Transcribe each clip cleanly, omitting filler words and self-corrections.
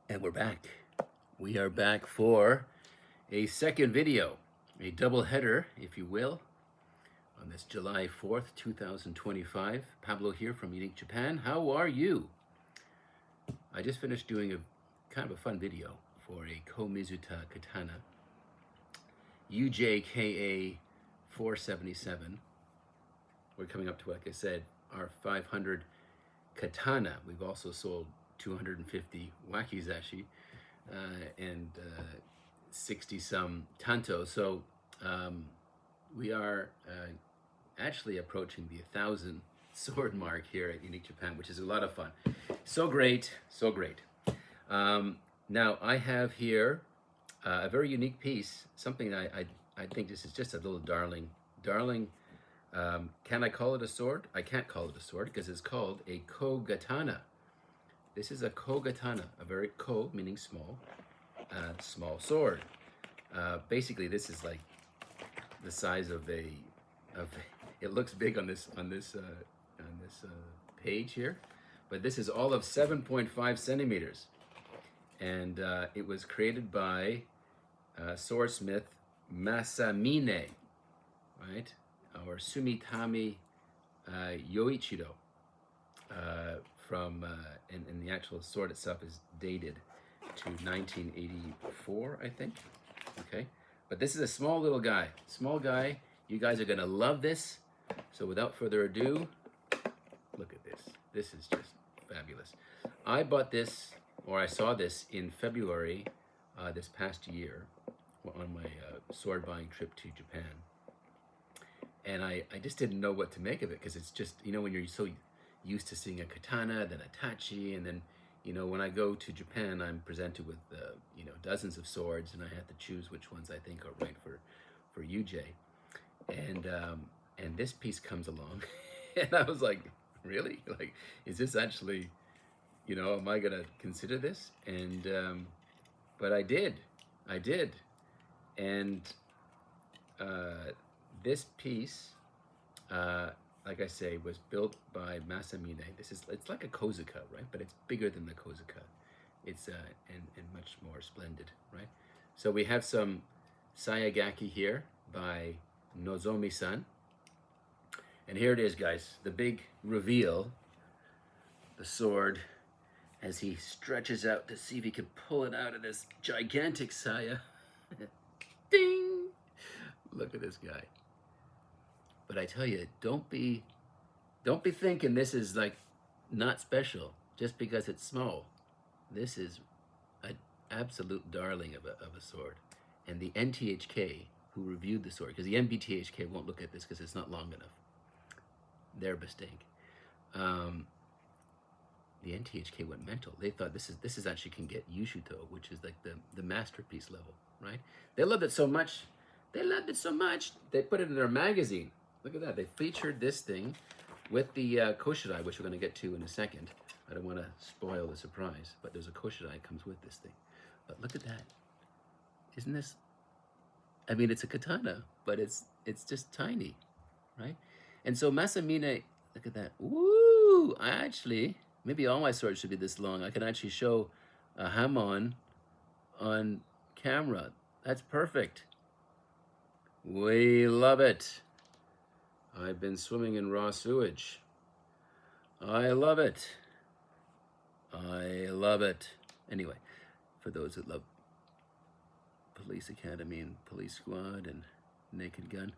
And we're back. We are back for a second video, a double header, if you will, on this July 4th, 2025. Pablo here from Unique Japan. How are you? I just finished doing a kind of a fun video for a Komizuta katana, ujkg008. We're coming up to, like I said, our 500 katana. We've also sold 250 wakizashi and 60 some tanto. So we are actually approaching the 1,000 sword mark here at Unique Japan, which is a lot of fun. So great, so great. Now I have here a very unique piece, something I think this is just a little darling. Can I call it a sword? I can't call it a sword because it's called a kogatana. This is a kogatana, a very ko meaning small, small sword. Basically, this is like the size of a. It looks big on this page here, but this is all of 7.5 centimeters, and it was created by swordsmith Masamine, right, or Sumitami Yoichiro. From and the actual sword itself is dated to 1984, I think. Okay, but this is a small little guy. Small guy. You guys are gonna love this. So without further ado, look at this. This is just fabulous. I bought this, or I saw this in February this past year on my sword buying trip to Japan. And I just didn't know what to make of it because it's just, you know, when you're so used to seeing a katana, then a tachi, and then, you know, when I go to Japan, I'm presented with, you know, dozens of swords, and I have to choose which ones I think are right for UJ. And this piece comes along, and I was like, really? Like, is this actually, you know, am I gonna consider this? And but I did, and this piece. Like I say, was built by Masamine. It's like a kozuka, right? But it's bigger than the kozuka. It's and much more splendid, right? So we have some sayagaki here by Nozomi-san. And here it is, guys, the big reveal, the sword, as he stretches out to see if he can pull it out of this gigantic saya. Ding! Look at this guy. But I tell you, don't be thinking this is like not special just because it's small. This is an absolute darling of a sword. And the NTHK who reviewed the sword, because the MBTHK won't look at this because it's not long enough. Their mistake. The NTHK went mental. They thought this is actually can get Yushuto, which is like the masterpiece level, right? They loved it so much. They put it in their magazine. Look at that. They featured this thing with the koshirai, which we're going to get to in a second. I don't want to spoil the surprise, but there's a koshirai that comes with this thing. But look at that. Isn't this... I mean, it's a katana, but it's just tiny, right? And so Masamine, look at that. Ooh, I actually... Maybe all my swords should be this long. I can actually show a hamon on camera. That's perfect. We love it. I've been swimming in raw sewage. I love it. I love it. Anyway, for those that love Police Academy and Police Squad and Naked Gun,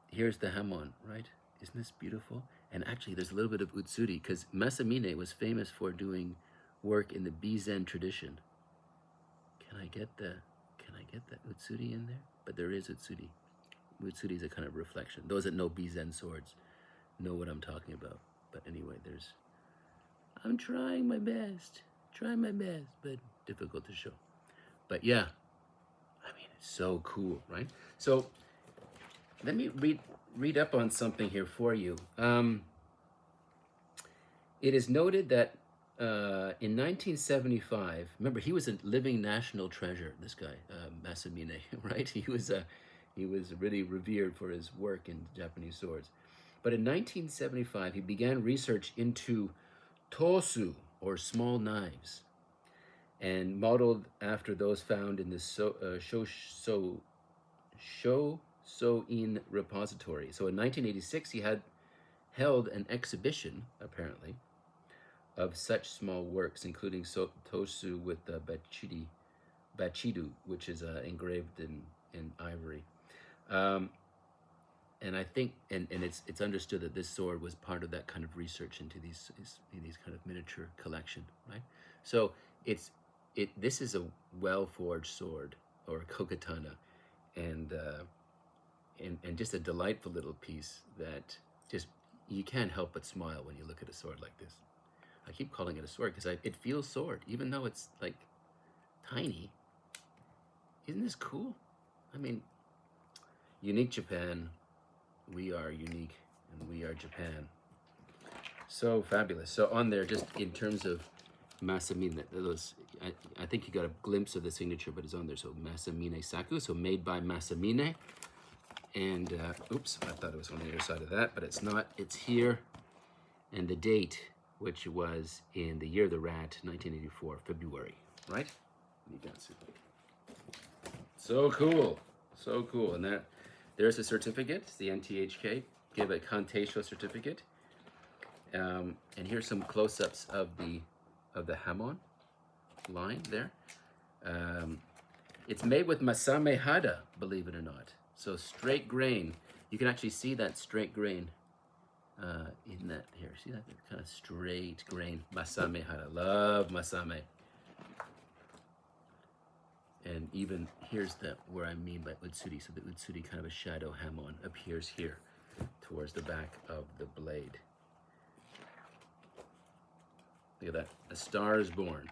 here's the hamon, right? Isn't this beautiful? And actually, there's a little bit of utsuri because Masamine was famous for doing work in the Bizen tradition. Can I get the utsuri in there? But there is utsuri. Utsuri is a kind of reflection. Those that know Bizen swords know what I'm talking about. But anyway, I'm trying my best, but difficult to show. But yeah, I mean, it's so cool, right? So let me read up on something here for you. It is noted that in 1975, remember, he was a living national treasure, this guy, Masamine, right? He was really revered for his work in Japanese swords. But in 1975, he began research into tosu, or small knives. and modeled after those found in the Shosoin repository. So in 1986, he had held an exhibition, apparently, of such small works, including Tosu with Bachidu, which is engraved in ivory. And I think, and it's understood that this sword was part of that kind of research into these kind of miniature collection, right? So this is a well-forged sword, or a kokatana, and just a delightful little piece that just, you can't help but smile when you look at a sword like this. I keep calling it a sword because it feels sword, even though it's like tiny. Isn't this cool? I mean, unique Japan. We are unique, and we are Japan. So fabulous. So on there, just in terms of Masamine, those, I think you got a glimpse of the signature, but it's on there. So Masamine Saku, so made by Masamine. And oops, I thought it was on the other side of that, but it's not. It's here. And the date, which was in the year of the rat, 1984, February, right? So cool. So cool. And there's a certificate, the NTHK, give a Kanteisho certificate. And here's some close-ups of the hamon line there. It's made with masame hada, believe it or not. So straight grain. You can actually see that straight grain in that here. See that kind of straight grain, masame hada. Love masame. And even here's where I mean by utsuri. So the utsuri, kind of a shadow hamon, appears here towards the back of the blade. Look at that. A Star is Born.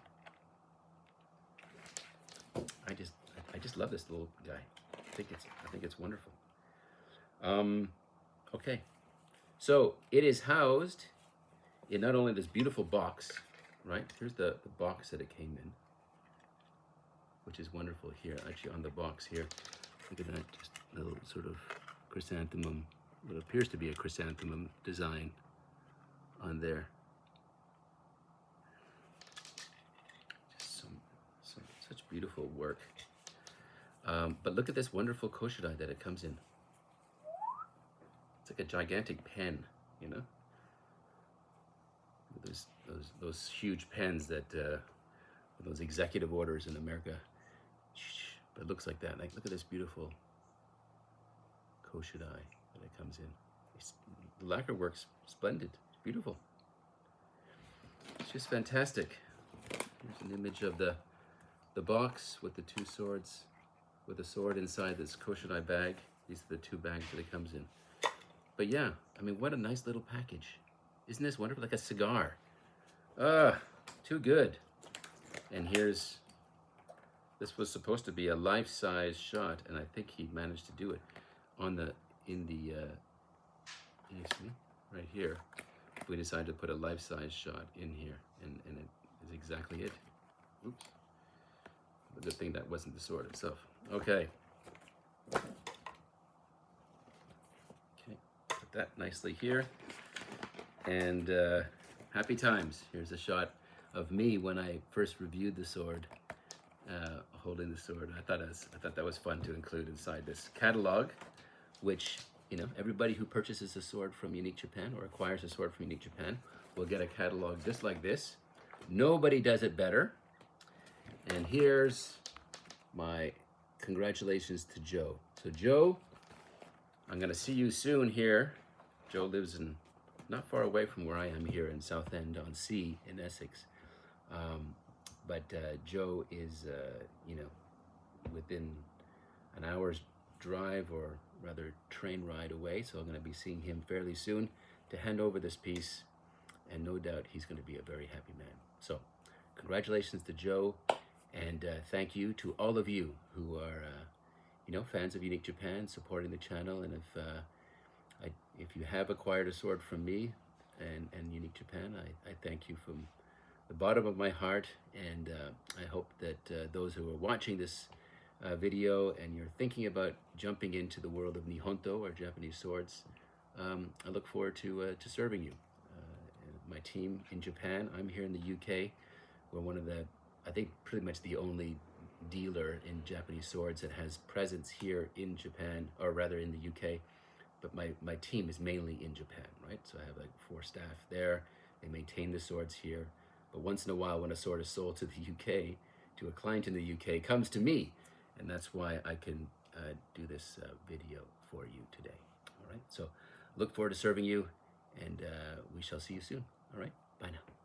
I just love this little guy. I think it's wonderful. Okay. So it is housed in not only this beautiful box, right? Here's the box that it came in, which is wonderful here. Actually, on the box here, look at that, just a little sort of chrysanthemum, what appears to be a chrysanthemum design on there. Just such beautiful work. But look at this wonderful koshidai that it comes in. It's like a gigantic pen, you know? Those huge pens that those executive orders in America. But it looks like that. Like, look at this beautiful koshidai that it comes in. The lacquer work's splendid. It's beautiful. It's just fantastic. Here's an image of the box with the two swords, with a sword inside this koshidai bag. These are the two bags that it comes in. But yeah, I mean, what a nice little package. Isn't this wonderful? Like a cigar. Too good. And this was supposed to be a life-size shot, and I think he managed to do it right here. We decided to put a life-size shot in here, and it is exactly it. Oops. The good thing that wasn't the sword itself. Okay. Put that nicely here. And happy times. Here's a shot of me when I first reviewed the sword, holding the sword. I thought that was fun to include inside this catalog, which, you know, everybody who purchases a sword from Unique Japan or acquires a sword from Unique Japan will get a catalog just like this. Nobody does it better. And here's my congratulations to Joe. So Joe, I'm gonna see you soon here. Joe lives not far away from where I am here in Southend-on-Sea in Essex. But Joe is, you know, within an hour's drive, or rather train ride away. So I'm going to be seeing him fairly soon to hand over this piece. And no doubt he's going to be a very happy man. So congratulations to Joe. And thank you to all of you who are, you know, fans of Unique Japan, supporting the channel. And if you have acquired a sword from me and Unique Japan, I thank you from the bottom of my heart. And I hope that those who are watching this video and you're thinking about jumping into the world of Nihonto, or Japanese swords, I look forward to serving you. My team in Japan, I'm here in the UK. We're one of the I think pretty much the only dealer in Japanese swords that has presence here in Japan, or rather in the UK. But my team is mainly in Japan, right? So I have like 4 staff there. They maintain the swords here. But once in a while, when a sword is sold to the UK, to a client in the UK, it comes to me. And that's why I can do this video for you today. All right. So look forward to serving you, and we shall see you soon. All right. Bye now.